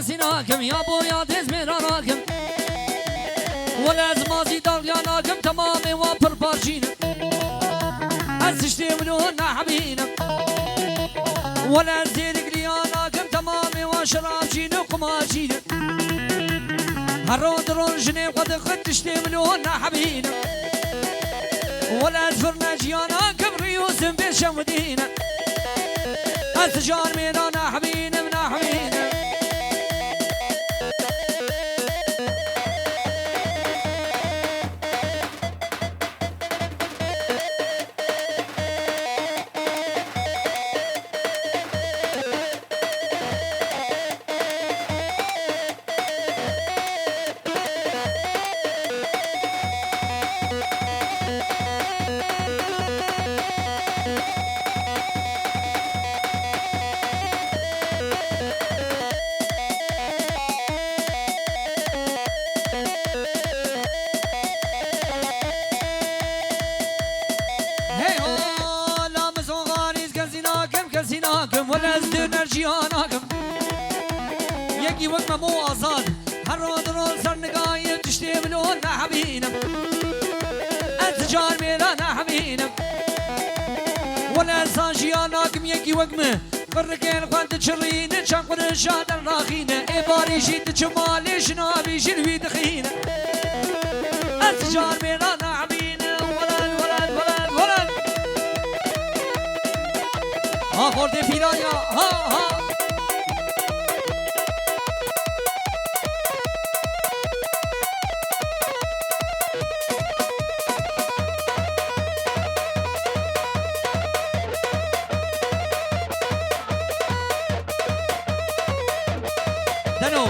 كسيناكم يا بويا تزميراناكم ولا زمازي دارياناكم تمامي وابر بارجينا أزشتملون نحبينا ولا زيرك لياناكم تمامي وشراب جينا وقماجينا هرون درون جنيب قد خدشتملون نحبينا ولا زفرنا جياناكم ريوسم بشمدينا أسجار ميرانا حبينا من حبينا ولا ازدنا جياناكم يكي وقت مو آزاد هر رادرون سرنقايم تشتملون نحبينا انتجار ميرا نحبينا ولا انسان جياناكم يكي وقت قرقين خوانت تشرين شان قرشاد الراخينا إباري جيت جمالي شنابي جلوي دخينا انتجار ميرا نحبينا ولد ها خورده پیرایا ها دنو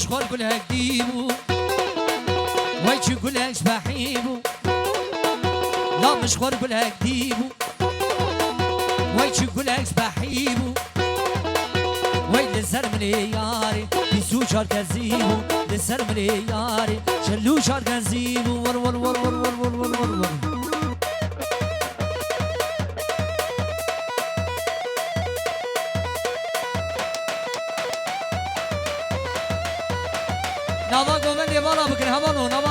مشغول كلها كديبو ويجي كلها شبحيبو لا مشغول كلها كديبو ويجي كلها شبحيبو ويل الزر ملياري يسو شار كزيبو للزر ملياري شلو شار كزيبو ور ور ور ور ور ور ور ور نابا قومن يبالا بكن هبالو نابا